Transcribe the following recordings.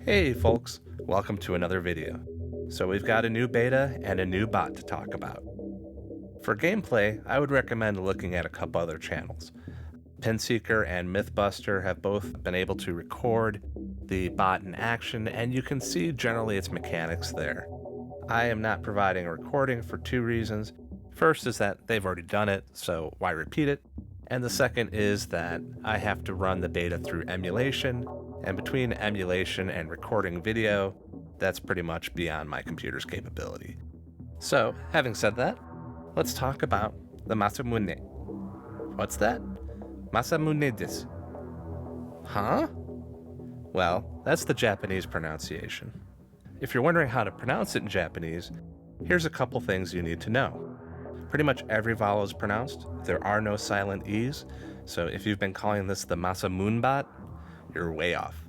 Hey folks, welcome to another video. So we've got a new beta and a new bot to talk about. For gameplay, I would recommend looking at a couple other channels. Pinseeker and Mythbuster have both been able to record the bot in action, and you can see generally its mechanics there. I am not providing a recording for two reasons. First is that they've already done it, so why repeat it? And the second is that I have to run the beta through emulation, and between emulation and recording video, that's pretty much beyond my computer's capability. So, having said that, let's talk about the Masamune. What's that? Masamune desu. Huh? Well, that's the Japanese pronunciation. If you're wondering how to pronounce it in Japanese, here's a couple things you need to know. Pretty much every vowel is pronounced. There are no silent E's, so if you've been calling this the Masamune bot, you're way off.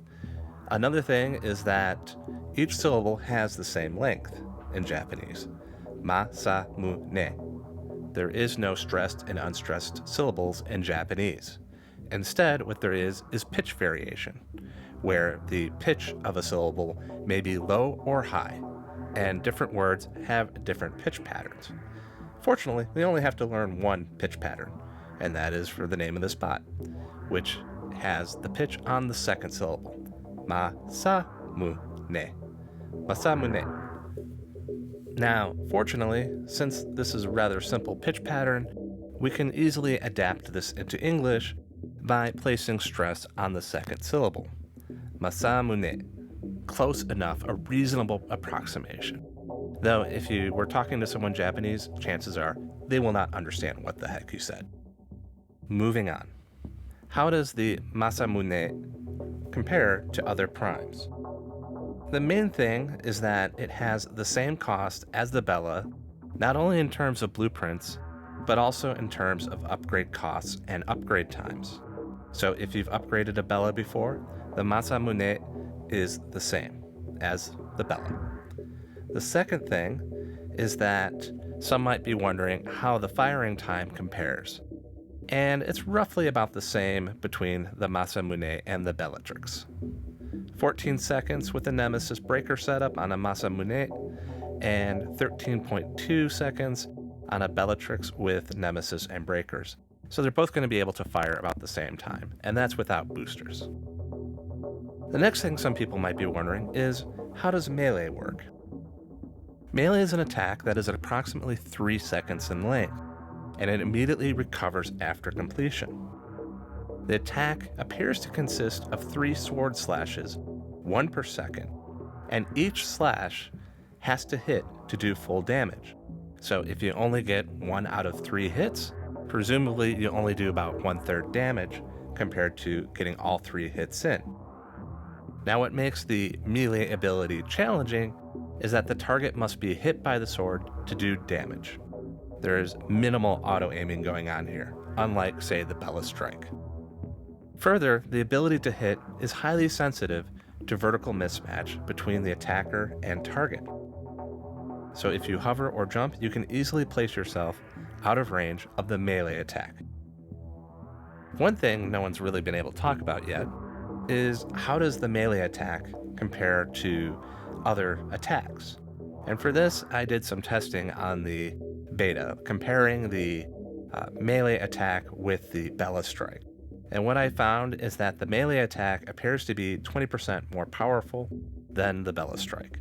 Another thing is that each syllable has the same length in Japanese. Masamune. There is no stressed and unstressed syllables in Japanese. Instead, what there is pitch variation, where the pitch of a syllable may be low or high, and different words have different pitch patterns. Fortunately, we only have to learn one pitch pattern, and that is for the name of this bot, which has the pitch on the second syllable. Masamune. Masamune. Now, fortunately, since this is a rather simple pitch pattern, we can easily adapt this into English by placing stress on the second syllable. Masamune. Close enough, a reasonable approximation. Though, if you were talking to someone Japanese, chances are they will not understand what the heck you said. Moving on. How does the Masamune compare to other primes? The main thing is that it has the same cost as the Bella, not only in terms of blueprints, but also in terms of upgrade costs and upgrade times. So if you've upgraded a Bella before, the Masamune is the same as the Bella. The second thing is that some might be wondering how the firing time compares. And it's roughly about the same between the Masamune and the Bellatrix. 14 seconds with the Nemesis breaker setup on a Masamune, and 13.2 seconds on a Bellatrix with Nemesis and breakers. So they're both going to be able to fire about the same time, and that's without boosters. The next thing some people might be wondering is, how does melee work? Melee is an attack that is at approximately 3 seconds in length, and it immediately recovers after completion. The attack appears to consist of 3 sword slashes, 1 per second, and each slash has to hit to do full damage. So if you only get 1 out of 3 hits, presumably you only do about 1/3 damage compared to getting all 3 hits in. Now what makes the melee ability challenging is that the target must be hit by the sword to do damage. There is minimal auto-aiming going on here, unlike, say, the Bella Strike. Further, the ability to hit is highly sensitive to vertical mismatch between the attacker and target. So if you hover or jump, you can easily place yourself out of range of the melee attack. One thing no one's really been able to talk about yet is, how does the melee attack compare to other attacks? And for this, I did some testing on the beta, comparing the melee attack with the Bella Strike. And what I found is that the melee attack appears to be 20% more powerful than the Bella Strike.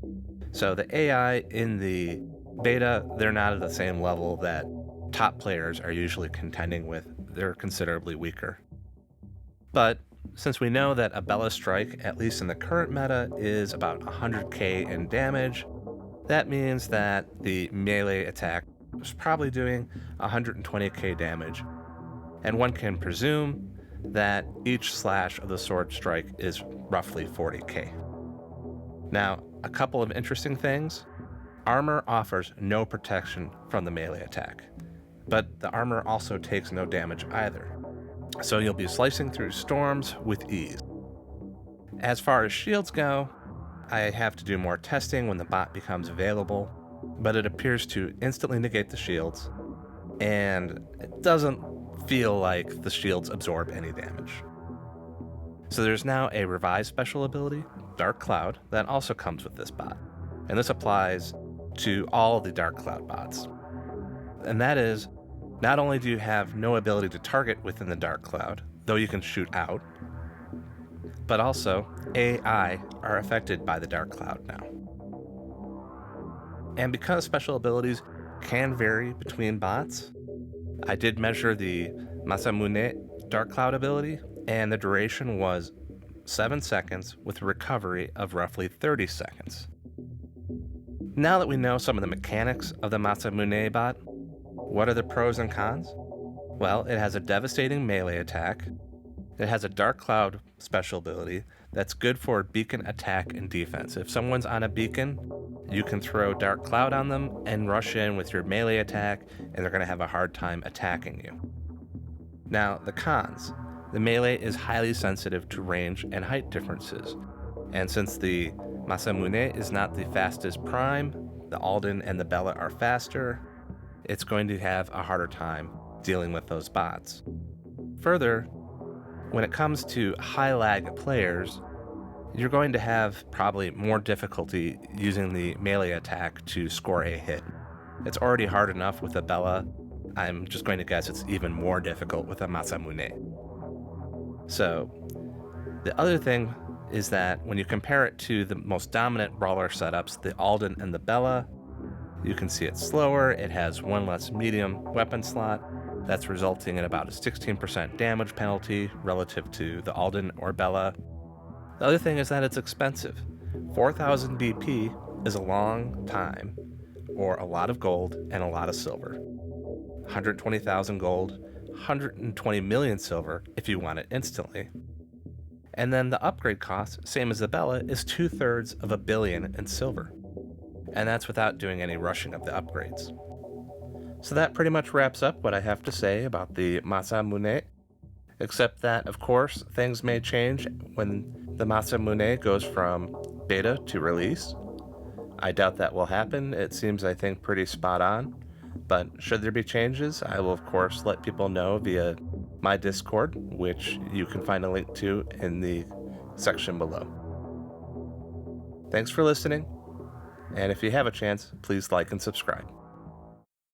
So the AI in the beta, they're not at the same level that top players are usually contending with. They're considerably weaker. But since we know that a Bella Strike, at least in the current meta, is about 100k in damage, that means that the melee attack is probably doing 120k damage. And one can presume that each slash of the sword strike is roughly 40k. Now, a couple of interesting things. Armor offers no protection from the melee attack, but the armor also takes no damage either. So you'll be slicing through storms with ease. As far as shields go, I have to do more testing when the bot becomes available, but it appears to instantly negate the shields, and it doesn't feel like the shields absorb any damage. So there's now a revised special ability, Dark Cloud that also comes with this bot. And this applies to all the Dark Cloud bots. And that is, not only do you have no ability to target within the Dark Cloud, though you can shoot out, but also AI are affected by the Dark Cloud now. And because special abilities can vary between bots, I did measure the Masamune Dark Cloud ability, and the duration was 7 seconds with a recovery of roughly 30 seconds. Now that we know some of the mechanics of the Masamune bot, what are the pros and cons? Well, it has a devastating melee attack. It has a Dark Cloud special ability that's good for beacon attack and defense. If someone's on a beacon, you can throw Dark Cloud on them and rush in with your melee attack, and they're going to have a hard time attacking you. Now, the cons. The melee is highly sensitive to range and height differences. And since the Masamune is not the fastest prime, the Alden and the Bella are faster, it's going to have a harder time dealing with those bots. Further, when it comes to high lag players, you're going to have probably more difficulty using the melee attack to score a hit. It's already hard enough with a Bella. I'm just going to guess it's even more difficult with a Masamune. So, the other thing is that when you compare it to the most dominant brawler setups, the Alden and the Bella, you can see it's slower, it has one less medium weapon slot. That's resulting in about a 16% damage penalty relative to the Alden or Bella. The other thing is that it's expensive. 4,000 BP is a long time, or a lot of gold and a lot of silver. 120,000 gold, 120 million silver if you want it instantly. And then the upgrade cost, same as the Bella, is 2/3 of $1 billion in silver. And that's without doing any rushing of the upgrades. So that pretty much wraps up what I have to say about the Masamune, except that, of course, things may change when the Masamune goes from beta to release. I doubt that will happen. It seems, I think, pretty spot on. But should there be changes, I will, of course, let people know via my Discord, which you can find a link to in the section below. Thanks for listening, and if you have a chance, please like and subscribe.